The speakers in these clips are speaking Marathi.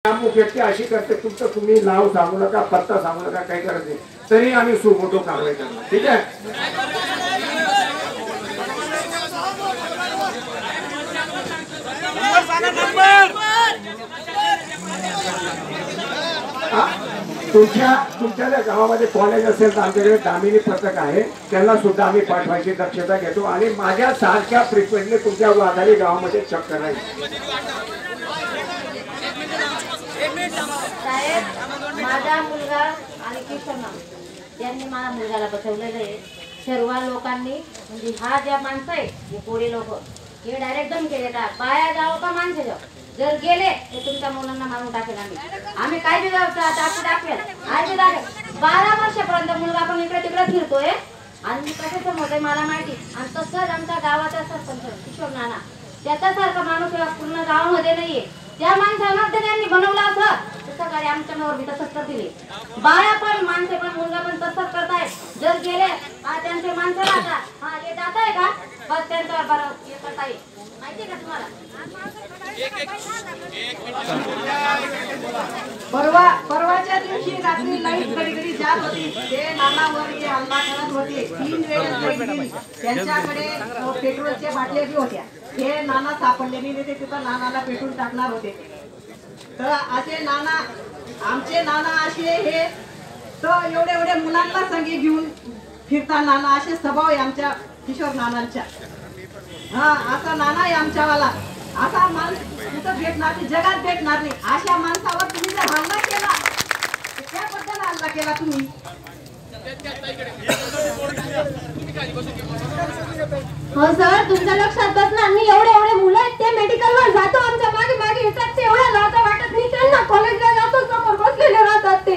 अमुक व्यक्ती अशी करते, तुमचं तुम्ही नाव सांगू नका, पत्ता सांगू नका, काही करत नाही, तरी आम्ही सुमोटो कारवाई करणार. ठीक आहे. तुमच्या गावामध्ये कॉलेज असेल तर आमच्याकडे दामिनी पथक आहे, त्यांना सुद्धा आम्ही पाठवायची दक्षता घेतो आणि माझ्या सारख्या फ्रिक्वेंटली तुमच्या वाघारी गावामध्ये चेक करायचं. साहेब, माझा मुलगा आणि किशोर यांनी माझ्या मुलगाला बसवलेलं आहे. सर्व लोकांनी म्हणजे हा ज्या माणसं आहे हे कोळी लोक हे डायरेक्ट दम केले का बाया जावं का माणसं जावं, जर गेले तर तुमच्या मुलांना मारून टाकेल. आम्ही काय बी दाखवेल आज बी दाखवेल. 12 वर्षापर्यंत मुलगा पण इकडे तिकडे फिरतोय आणि कसं समजतंय मला माहिती. आणि तसंच आमच्या गावाचा सरपंच किशोर नाना त्याच्यासारखा माणूस पूर्ण गावामध्ये नाहीये. त्या माणसाला त्यांनी बनवलं असं तसं गाडी आमच्यावर बी तसंच करतील. बाया पण माणसे पण मुलगा पण तसंच करताय. जर गेले त्यांचे माणसं राहतात हे जात आहे का बस त्यांच्यावर बरं हे करताय. माहिती का तुम्हाला परवाच्या दिवशी रात्री लाईट घडी जात होती. ते नानावर हल्ला करत होते. 3 वेळेस त्यांच्याकडे पेट्रोलच्या बाटल्या बी होत्या. हे नाना सापडले नाही ते तिथं नानाला पेटून टाकणार होते. तर असे नाना आमचे नाना असे हे तर एवढ्या मुलांना संगी घेऊन फिरता नाना असे स्वभाव आहे आमच्या किशोर नानांच्या. असा नाना आहे आमच्यावाला. असा माणूस कुठं भेटणार नाही, जगात भेटणार नाही. अशा माणसावर तुम्ही जर हल्ला केला त्याबद्दल हल्ला केला तुम्ही. हो सर, तुमच्या लक्षात बसणार नाही. एवढे मुलं आहेत ते मेडिकलवर जातो आमच्या मागे मागे येतात. ते एवढ्या लाजा वाटत नाही त्यांना. कॉलेजला जातो समोर बसलेले राहतात. ते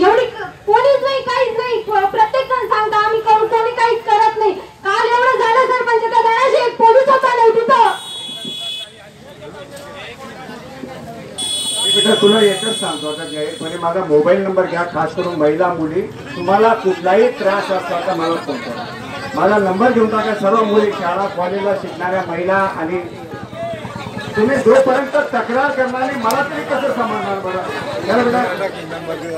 एवढी कोणीच नाही, काहीच नाही. प्रत्येक जण सांगता आम्ही करू, कोणी काहीच करत नाही. काल एवढं झालं सरपंच त्या दळाशी एक पोलीस होता नाही तिथं. तुला एकच सांगतो आता जाहीरपणे माझा मोबाईल नंबर घ्या. खास करून महिला मुली तुम्हाला कुठलाही त्रास असला तर मला फोन करा. माझा नंबर घेऊन टाका. सर्व मुली शाळा कॉलेजला शिकणाऱ्या महिला आणि तुम्ही जोपर्यंत तक्रार करणार नाही मला तरी कसं समजणार बरं.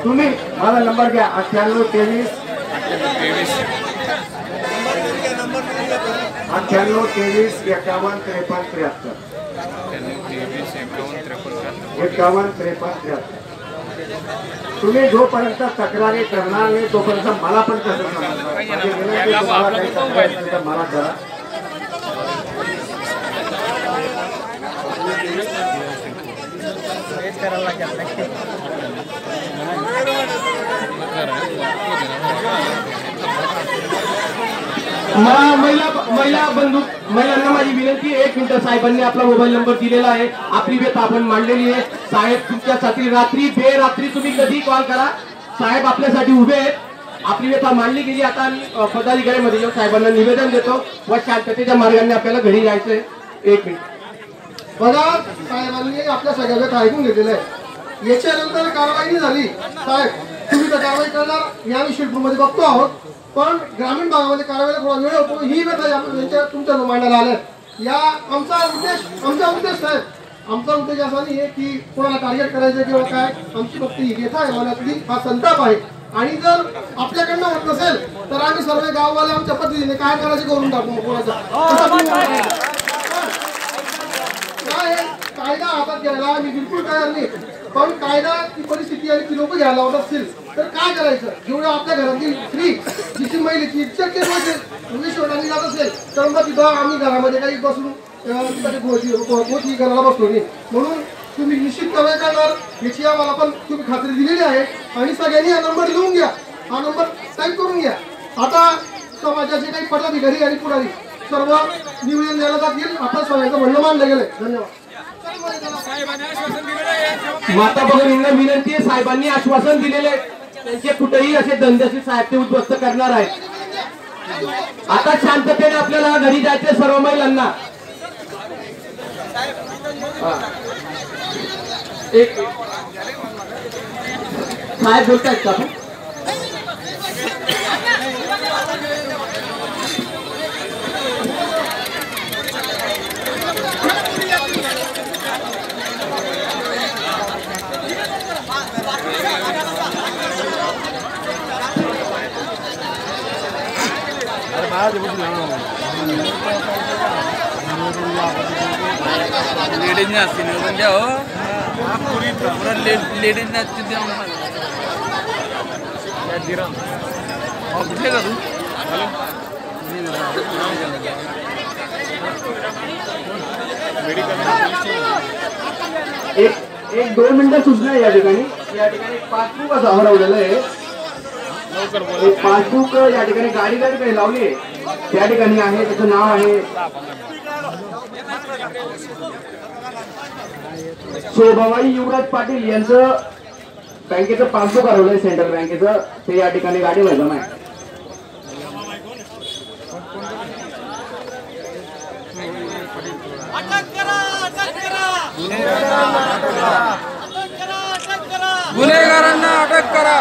तुम्ही माझा नंबर घ्या 9823 51 53 73. तुम्ही जोपर्यंत तक्रारी करणार नाही तोपर्यंत मला पण कसं समजणार. मला करा. महिलांना माझी विनंती 1 मिनिट. साहेबांनी आपला मोबाईल नंबर दिलेला आहे. आपली व्यथा आपण मांडलेली आहे. साहेब तुमच्यासाठी रात्री बेरात्री तुम्ही कधी कॉल करा. साहेब आपल्यासाठी उभे आहेत. आपली व्यथा मांडली गेली. आता आम्ही पदाधिकाऱ्यांमध्ये येऊन साहेबांना निवेदन देतो व शांततेच्या मार्गाने आपल्याला घरी जायचंय. 1 मिनिट. बघा, साहेबांनी आपल्या सगळ्या व्यथा ऐकून घेतलेल्या आहे. याच्यानंतर कारवाई नाही झाली साहेब तुम्ही तर कारवाई करणार या आम्ही शिरपूरमध्ये बघतो आहोत. पण ग्रामीण भागामध्ये कारवाईला थोडा वेळ होतो. ही व्यथा तुमच्या मांडायला आल्या. या आमचा उद्देश साहेब आमचा उद्देश असा नाही आहे की कोणाला टार्गेट करायचं किंवा काय. आमची फक्त ही व्यथा आहे, मनातली हा संताप आहे. आणि जर आपल्याकडनं होत नसेल तर आम्ही सर्व गाववाले आमच्या पद्धतीने काय करायचं करून टाकू. कोणाचा काय कायदा हातात घ्यायला आम्ही बिलकुल तयार नाही. पण कायदाची परिस्थिती आणि ती लोक घ्यायला होत असतील तर काय करायचं. जेवढं आपल्या घरातील स्त्री जिची महिलेची इच्छा प्रवेशवरांनी जात असेल तर मग तिथं आम्ही घरामध्ये काही बसून गोष्टी करायला बसलो नाही. म्हणून तुम्ही निश्चित कारवाई करणार याची आम्हाला पण तुम्ही खात्री दिलेली आहे. आणि सगळ्यांनी हा नंबर लिहून घ्या. हा नंबर टाईप करून घ्या. आता समाजाचे काही पदाधिकारी आणि पुढारी सर्व निवेदन द्यायला जातील. आता सगळ्यांचं म्हणणं मांडलं गेलंय. धन्यवाद. माता भगिनींना विनंती आहे. साहेबांनी आश्वासन दिलेले त्यांचे कुठेही असे धंद्याचे साहेब ते उद्ध्वस्त करणार आहेत. आता शांततेने आपल्याला घरी जायचे सर्व महिलांना. साहेब बोलतायत का? लेडीज असते निवडून द्या हो लेडीज नसते द्या कुठे का तू एक 2 मिनिटं सूचना या ठिकाणी पासबुक असं हरवलेलं आहे. एक पासबुक या ठिकाणी गाडीला काही लावली आहे त्या ठिकाणी आहे. त्याचं नाव आहे शोभाबाई युवराज पाटील यांचं बँकेचं पासबुक हरवलंय सेंट्रल बँकेचं. ते या ठिकाणी गाडी मैदान आहे. गुन्हेगारांना अटक करा.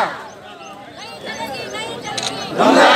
बोला